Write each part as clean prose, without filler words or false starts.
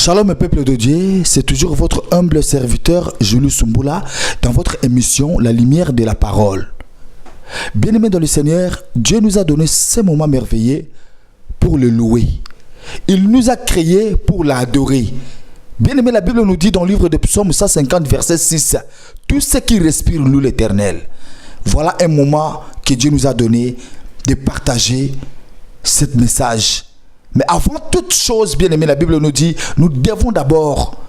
Shalom peuple de Dieu, c'est toujours votre humble serviteur Julius Sumbula dans votre émission La lumière de la parole. Bien-aimés dans le Seigneur, Dieu nous a donné ces moments merveilleux pour le louer. Il nous a créés pour l'adorer. Bien-aimés, la Bible nous dit dans le livre de Psaume 150 verset 6, tout ce qui respire loue l'Éternel. Voilà un moment que Dieu nous a donné de partager ce message. Mais avant toute chose, bien aimé, la Bible nous dit, nous devons d'abord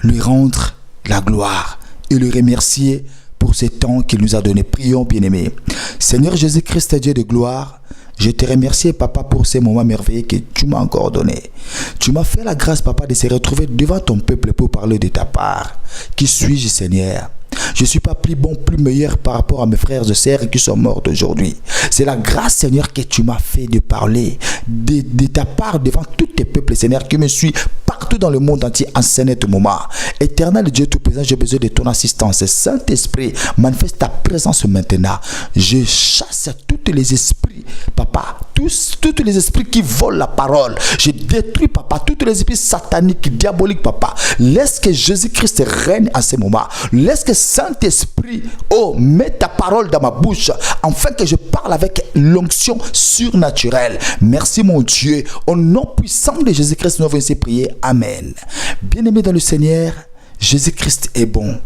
lui rendre la gloire et le remercier pour ce temps qu'il nous a donné. Prions, bien aimé. Seigneur Jésus-Christ, Dieu de gloire, je te remercie, Papa, pour ces moments merveilleux que tu m'as encore donnés. Tu m'as fait la grâce, Papa, de se retrouver devant ton peuple pour parler de ta part. Qui suis-je, Seigneur? Je ne suis pas plus bon, plus meilleur par rapport à mes frères et sœurs qui sont morts aujourd'hui. C'est la grâce, Seigneur, que tu m'as fait de parler de ta part devant tous tes peuples, Seigneur, qui me suivent partout dans le monde entier en ce moment. Éternel Dieu Tout-Puissant, j'ai besoin de ton assistance. Saint-Esprit, manifeste ta présence maintenant. Je chasse tous les esprits, Papa, tous les esprits qui volent la parole. Je détruis, Papa, tous les esprits sataniques, diaboliques, Papa. Laisse que Jésus-Christ règne à ce moment. Laisse que Saint-Esprit, oh, mets ta parole dans ma bouche, afin que je parle avec l'onction surnaturelle. Merci mon Dieu. Au nom puissant de Jésus-Christ, nous avons ainsi prié. Amen. Bien-aimé dans le Seigneur, Jésus-Christ est bon.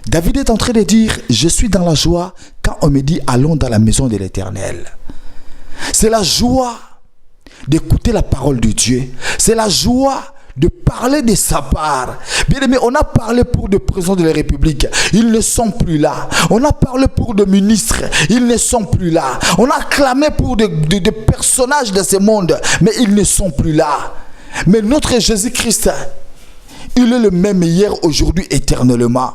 David est en train de dire, je suis dans la joie quand on me dit, allons dans la maison de l'Éternel. C'est la joie d'écouter la parole de Dieu. C'est la joie de parler de sa part. Bien aimé, on a parlé pour des présidents de la République, ils ne sont plus là. On a parlé pour des ministres, ils ne sont plus là. On a clamé pour des personnages de ce monde, mais ils ne sont plus là. Mais notre Jésus-Christ, il est le même hier, aujourd'hui, éternellement.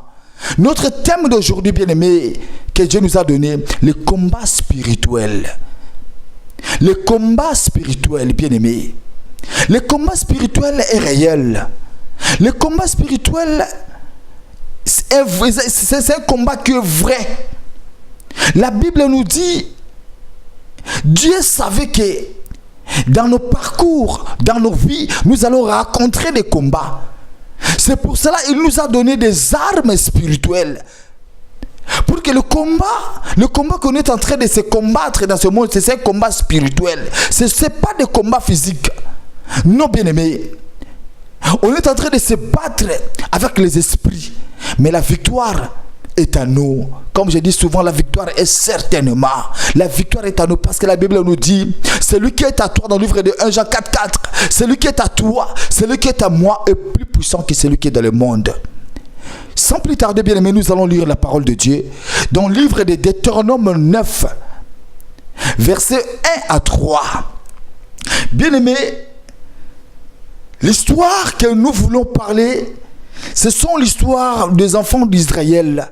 Notre thème d'aujourd'hui, bien aimé, que Dieu nous a donné, le combat spirituel. Le combat spirituel, bien aimé. Le combat spirituel est réel. Le combat spirituel, c'est un combat qui est vrai. La Bible nous dit, Dieu savait que dans nos parcours, dans nos vies, nous allons rencontrer des combats. C'est pour cela qu'il nous a donné des armes spirituelles. Pour que le combat qu'on est en train de se combattre dans ce monde, c'est un combat spirituel. Ce n'est pas des combats physiques. Non, bien aimé, on est en train de se battre avec les esprits, mais la victoire est à nous. Comme je dis souvent, la victoire est certainement. La victoire est à nous parce que la Bible nous dit, celui qui est à toi dans le livre de 1 Jean 4,4, celui qui est à toi, celui qui est à moi est plus puissant que celui qui est dans le monde. Sans plus tarder, bien aimé, nous allons lire la parole de Dieu dans le livre de Deutéronome 9, versets 1 à 3. Bien aimé, l'histoire que nous voulons parler, ce sont l'histoire des enfants d'Israël.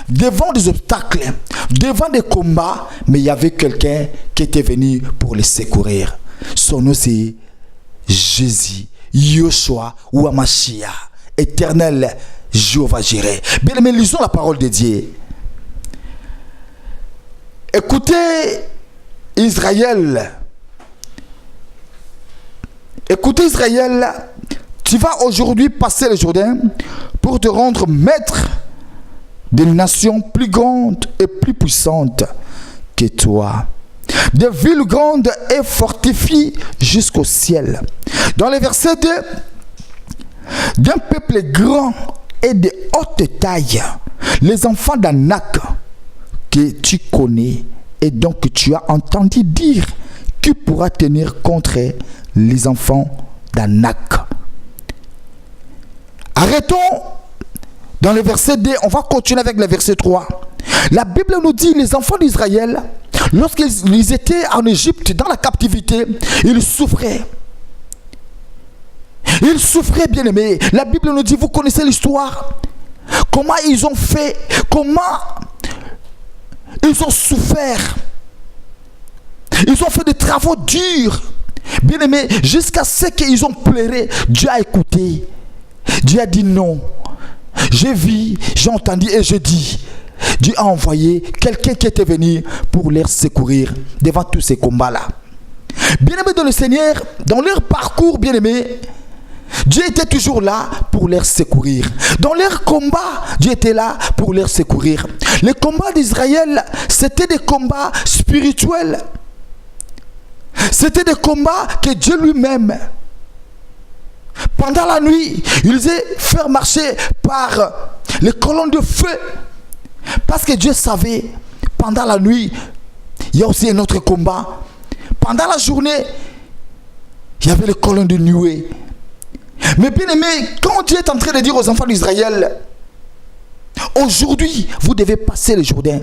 Devant des obstacles, devant des combats, mais il y avait quelqu'un qui était venu pour les secourir. Son nom c'est Jésus, Yoshua ou Amashia, éternel Jéhovah Jireh. Bien aimé, lisons la parole de Dieu. Écoutez Israël. Écoutez Israël, tu vas aujourd'hui passer le Jourdain pour te rendre maître des nations plus grandes et plus puissantes que toi. Des villes grandes et fortifiées jusqu'au ciel. Dans les versets 2, d'un peuple grand et de haute taille, les enfants d'Anak que tu connais et donc que tu as entendu dire, qui pourra tenir contre les enfants d'Anak. Arrêtons dans le verset 2, on va continuer avec le verset 3. La Bible nous dit, les enfants d'Israël, lorsqu'ils étaient en Égypte, dans la captivité, ils souffraient. Ils souffraient, bien aimés. La Bible nous dit, vous connaissez l'histoire. Comment ils ont fait, comment ils ont souffert. Ils ont fait des travaux durs. Bien aimé, jusqu'à ce qu'ils ont pleuré, Dieu a écouté. Dieu a dit non. J'ai vu, j'ai entendu et je dis. Dieu a envoyé quelqu'un qui était venu pour les secourir devant tous ces combats-là. Bien-aimés dans le Seigneur, dans leur parcours, bien-aimés, Dieu était toujours là pour les secourir. Dans leur combat, Dieu était là pour les secourir. Les combats d'Israël, c'était des combats spirituels. C'était des combats que Dieu lui-même, pendant la nuit, il les a fait marcher par les colonnes de feu. Parce que Dieu savait, pendant la nuit, il y a aussi un autre combat. Pendant la journée, il y avait les colonnes de nuée. Mais bien aimé, quand Dieu est en train de dire aux enfants d'Israël, aujourd'hui, vous devez passer le Jourdain.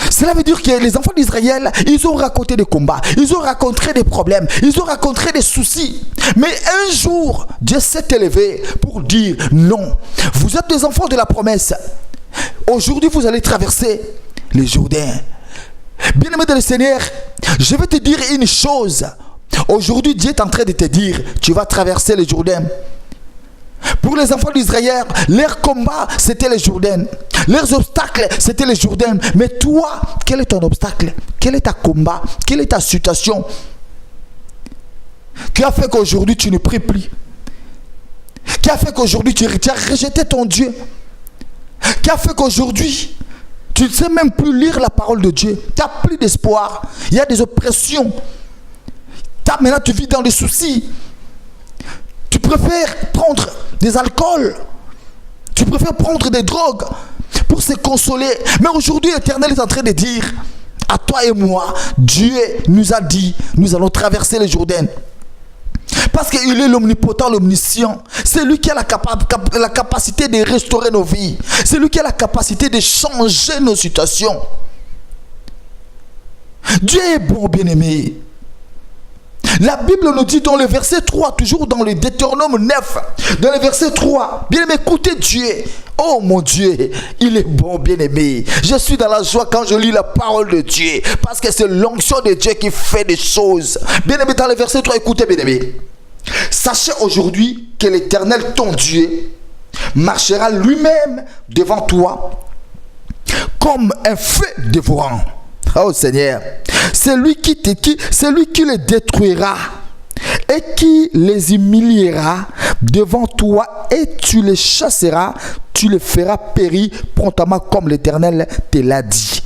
Cela veut dire que les enfants d'Israël, ils ont raconté des combats, ils ont rencontré des problèmes, ils ont rencontré des soucis. Mais un jour, Dieu s'est élevé pour dire non. Vous êtes des enfants de la promesse. Aujourd'hui, vous allez traverser le Jourdain. Bien-aimé dans le Seigneur, je vais te dire une chose. Aujourd'hui, Dieu est en train de te dire, tu vas traverser le Jourdain. Pour les enfants d'Israël, leur combat, c'était le Jourdain. Leurs obstacles, c'était le Jourdain. Mais toi, quel est ton obstacle? Quel est ta combat? Quelle est ta situation? Qui a fait qu'aujourd'hui, tu ne pries plus? Qui a fait qu'aujourd'hui, tu as rejeté ton Dieu? Qui a fait qu'aujourd'hui, tu ne sais même plus lire la parole de Dieu? Tu n'as plus d'espoir. Il y a des oppressions. Maintenant, tu vis dans des soucis. Tu préfères prendre des alcools. Tu préfères prendre des drogues pour se consoler. Mais aujourd'hui, l'Éternel est en train de dire à toi et moi, Dieu nous a dit, nous allons traverser le Jourdain. Parce qu'il est l'omnipotent, l'omniscient. C'est lui qui a la capacité de restaurer nos vies. C'est lui qui a la capacité de changer nos situations. Dieu est bon, bien-aimé. La Bible nous dit dans le verset 3, toujours dans le Deutéronome 9, dans le verset 3, bien-aimé, écoutez Dieu. Oh mon Dieu, il est bon, bien-aimé. Je suis dans la joie quand je lis la parole de Dieu, parce que c'est l'onction de Dieu qui fait des choses. Bien-aimé, dans le verset 3, écoutez, bien-aimé. Sachez aujourd'hui que l'Éternel, ton Dieu, marchera lui-même devant toi comme un feu dévorant. Oh Seigneur, c'est lui qui les détruira et qui les humiliera devant toi, et tu les chasseras, tu les feras périr promptement comme l'Éternel te l'a dit.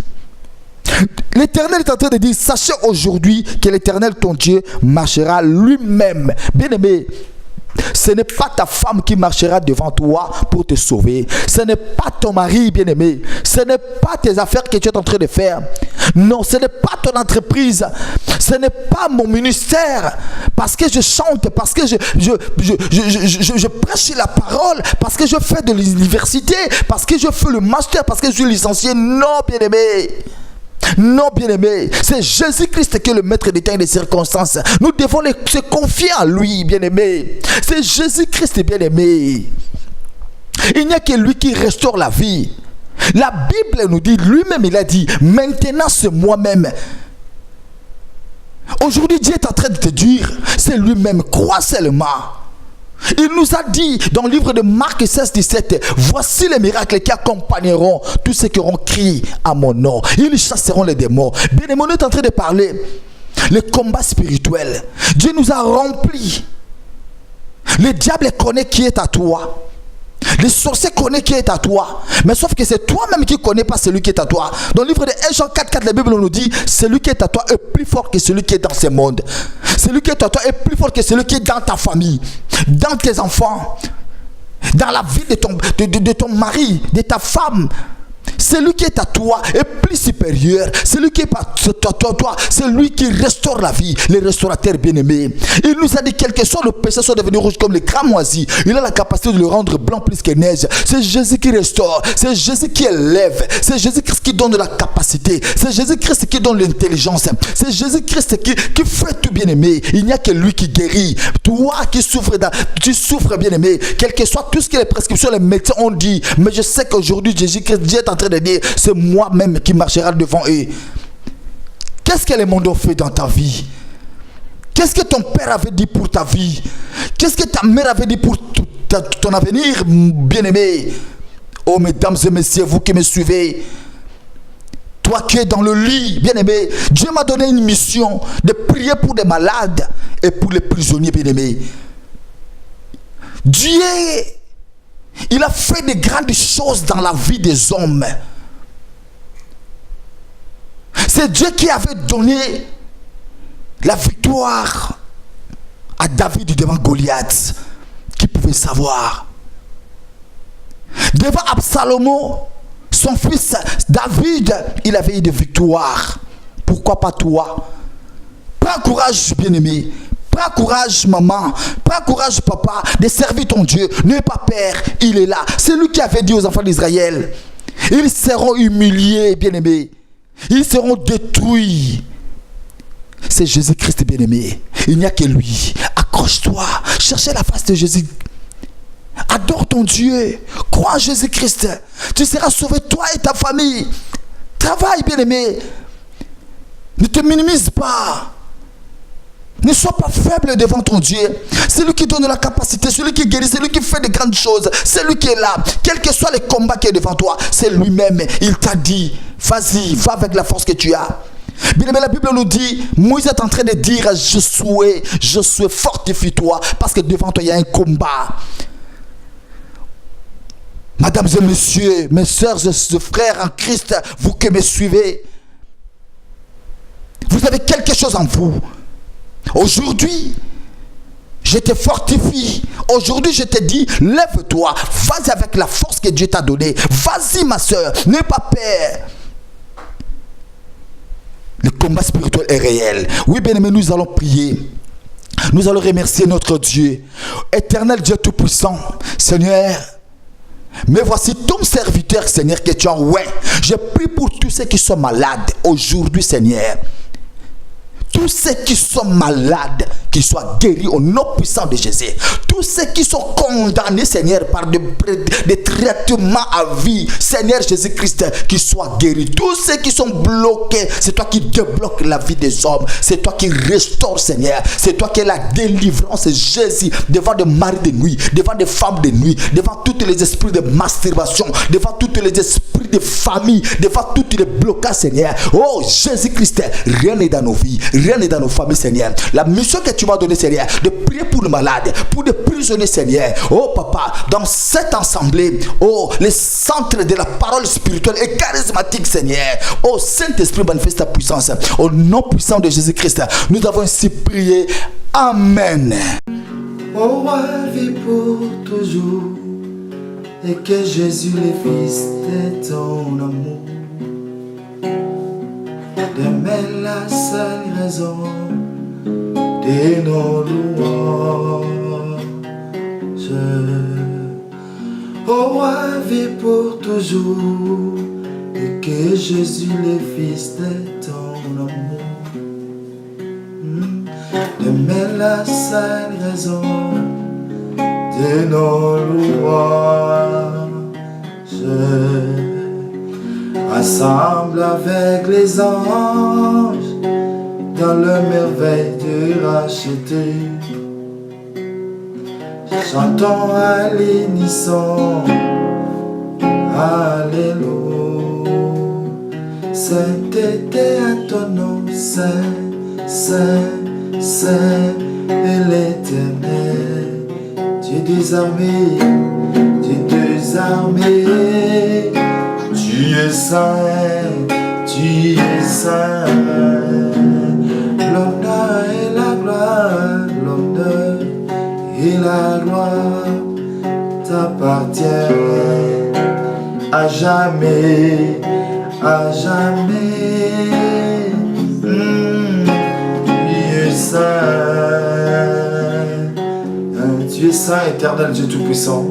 L'Éternel est en train de dire, sachez aujourd'hui que l'Éternel ton Dieu marchera lui-même. Bien-aimé, ce n'est pas ta femme qui marchera devant toi pour te sauver. Ce n'est pas ton mari, bien-aimé. Ce n'est pas tes affaires que tu es en train de faire. Non, ce n'est pas ton entreprise. Ce n'est pas mon ministère. Parce que je chante, parce que je prêche la parole, parce que je fais de l'université, parce que je fais le master, parce que je suis licencié. Non, bien-aimé. Non, bien-aimé, c'est Jésus-Christ qui est le maître des temps et des circonstances. Nous devons se confier en lui, bien-aimé. C'est Jésus-Christ, bien-aimé. Il n'y a que lui qui restaure la vie. La Bible nous dit, lui-même il a dit, maintenant c'est moi-même. Aujourd'hui Dieu est en train de te dire, c'est lui-même, crois seulement. Il nous a dit dans le livre de Marc 16, 17, voici les miracles qui accompagneront tous ceux qui auront crié à mon nom. Ils chasseront les démons. Bien-aimé, on est en train de parler le combat spirituel. Dieu nous a remplis. Le diable connaît qui est à toi. Les sorciers connaissent qui est à toi. Mais sauf que c'est toi-même qui ne connais pas celui qui est à toi. Dans le livre de 1 Jean 4, 4, la Bible nous dit, celui qui est à toi est plus fort que celui qui est dans ce monde. Celui qui est à toi est plus fort que celui qui est dans ta famille, dans tes enfants, dans la vie de ton mari, de ta femme. Celui qui est à toi est plus supérieur. Celui qui est à toi, c'est lui qui restaure la vie, le restaurateur bien-aimé. Il nous a dit, quel que soit le péché, soit devenu rouge comme les cramoisis, il a la capacité de le rendre blanc plus que neige. C'est Jésus qui restaure, c'est Jésus qui élève, c'est Jésus-Christ qui donne la capacité, c'est Jésus-Christ qui donne l'intelligence, c'est Jésus-Christ qui fait tout, bien-aimé. Il n'y a que lui qui guérit. Toi qui souffres, tu souffres, bien-aimé, quel que soit tout ce que les prescriptions, les médecins ont dit, mais je sais qu'aujourd'hui Jésus-Christ, Dieu est en train de dire, c'est moi-même qui marchera devant eux. Qu'est-ce que les mondes ont fait dans ta vie? Qu'est-ce que ton père avait dit pour ta vie? Qu'est-ce que ta mère avait dit pour ton avenir, bien-aimé? Oh, mesdames et messieurs, vous qui me suivez, toi qui es dans le lit, bien-aimé, Dieu m'a donné une mission de prier pour des malades et pour les prisonniers, bien-aimés. Dieu, il a fait de grandes choses dans la vie des hommes. C'est Dieu qui avait donné la victoire à David devant Goliath, qui pouvait savoir. Devant Absalom, son fils David, il avait eu des victoires. Pourquoi pas toi? Prends courage, bien-aimé. Prends courage, maman. Prends courage, papa, de servir ton Dieu. N'aie pas peur, il est là. C'est lui qui avait dit aux enfants d'Israël, ils seront humiliés, bien-aimés. Ils seront détruits. C'est Jésus-Christ, bien-aimé. Il n'y a que lui. Accroche-toi. Cherchez la face de Jésus. Adore ton Dieu. Crois en Jésus-Christ. Tu seras sauvé, toi et ta famille. Travaille, bien-aimé. Ne te minimise pas. Ne sois pas faible devant ton Dieu. C'est lui qui donne la capacité, c'est lui qui guérit, c'est lui qui fait de grandes choses. C'est lui qui est là. Quels que soient les combats qui est devant toi, c'est lui-même. Il t'a dit, vas-y, va avec la force que tu as. Bien aimé, la Bible nous dit, Moïse est en train de dire à Josué, fortifie-toi, parce que devant toi il y a un combat. Mesdames et messieurs, mes soeurs et frères en Christ, vous qui me suivez, vous avez quelque chose en vous. Aujourd'hui, je te fortifie. Aujourd'hui, je te dis, lève-toi, vas-y avec la force que Dieu t'a donnée. Vas-y, ma soeur, n'aie pas peur. Le combat spirituel est réel. Oui, bien aimé, nous allons prier. Nous allons remercier notre Dieu. Éternel Dieu Tout-Puissant, Seigneur, mais voici ton serviteur, Seigneur, que tu as oint. Je prie pour tous ceux qui sont malades aujourd'hui, Seigneur. Tous ceux qui sont malades, qu'ils soient guéris au nom puissant de Jésus. Tous ceux qui sont condamnés, Seigneur, par des traitements à vie, Seigneur Jésus-Christ, qu'ils soient guéris. Tous ceux qui sont bloqués, c'est toi qui débloques la vie des hommes. C'est toi qui restaures, Seigneur. C'est toi qui es la délivrance, Jésus, devant des maris de nuit, devant des femmes de nuit, devant tous les esprits de masturbation, devant tous les esprits de famille, devant tous les blocages, Seigneur. Oh Jésus-Christ, rien n'est dans nos vies. Rien n'est dans nos familles, Seigneur. La mission que tu m'as donnée, Seigneur, de prier pour les malades, pour les prisonniers, Seigneur. Oh, papa, dans cette assemblée, oh, les centres de la parole spirituelle et charismatique, Seigneur. Oh, Saint-Esprit, manifeste ta puissance. Au nom puissant de Jésus-Christ, nous avons ainsi prié. Amen. Au roi vit pour toujours, et que Jésus, le Fils de ton amour, demeure la seule raison de nos louanges. Au roi vit pour toujours, et que Jésus, le Fils de ton amour, demeure la seule raison de nos louanges. Rassemble avec les anges dans le merveille de racheter. Chantons à l'unisson, Alléluia. Sainteté à ton nom, Saint, Saint, Saint et l'Éternel. Dieu des armées, Dieu des armées. Tu es saint, tu es saint. L'honneur et la gloire, l'honneur et la gloire t'appartiennent à jamais, à jamais. Tu es saint, tu es saint, éternel Dieu Tout-Puissant.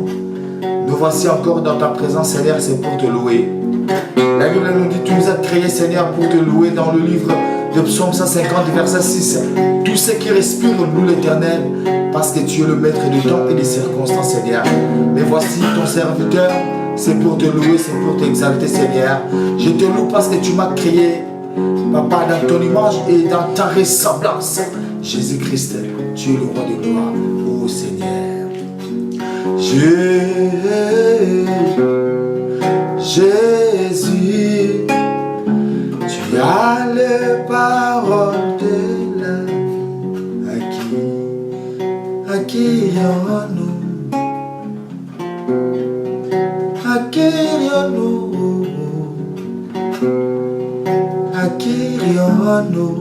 Nous voici encore dans ta présence, Seigneur, c'est pour te louer. La Bible nous dit, tu nous as créés, Seigneur, pour te louer. Dans le livre de Psaume 150, verset 6. Tous ceux qui respirent louent l'Éternel, parce que tu es le maître du temps et des circonstances, Seigneur. Mais voici ton serviteur, c'est pour te louer, c'est pour t'exalter, Seigneur. Je te loue parce que tu m'as créé, Papa, dans ton image et dans ta ressemblance. Jésus-Christ, tu es le roi de gloire, ô Seigneur. Jésus, tu as les paroles de la vie. À qui irons-nous? nous.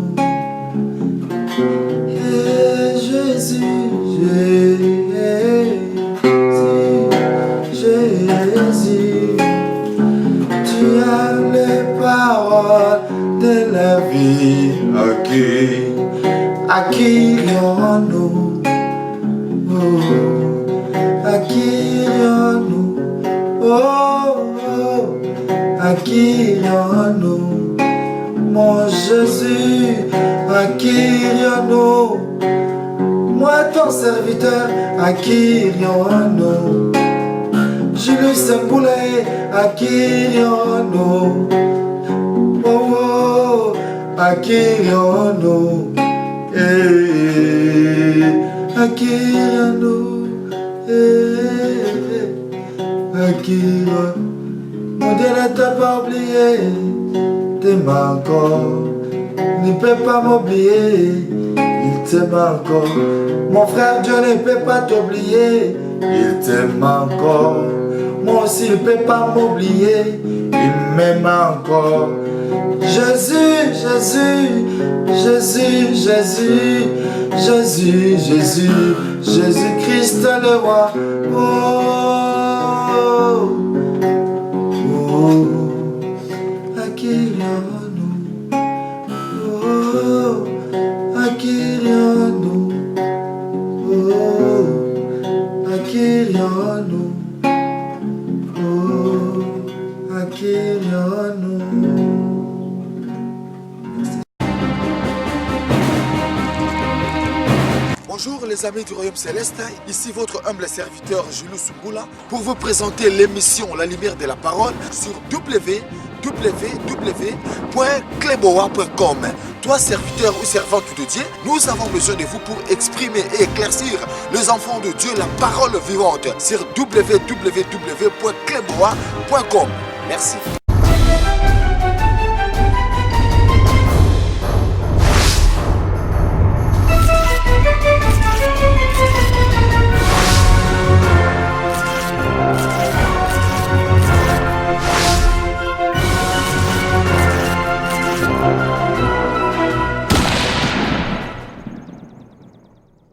Et Jésus, Jésus, tu as les paroles de la vie. À qui irions-nous? À qui irions-nous? À qui irions-nous? Mon Jésus, à qui irions-nous? Moi ton serviteur, à qui irions-nous? Julius Sembula, à qui irions-nous? À qui irions-nous? À qui irions-nous? À qui irions-nous? Mon Dieu ne t'a pas oublié, t'aime encore, il ne peut pas m'oublier, il t'aime encore. Mon frère, Dieu ne peut pas t'oublier, il t'aime encore. Moi aussi, il ne peut pas m'oublier, il m'aime encore. Jésus, Jésus, Jésus, Jésus, Jésus, Jésus, Jésus-Christ le roi. À qui irions-nous? À qui irions-nous? À qui irions-nous? À qui irions-nous? Bonjour les amis du Royaume Céleste, ici votre humble serviteur Julius Sembula pour vous présenter l'émission La Lumière de la Parole sur www.kleboa.com. Toi serviteur ou servante de Dieu, nous avons besoin de vous pour exprimer et éclaircir les enfants de Dieu la parole vivante sur www.kleboa.com. Merci.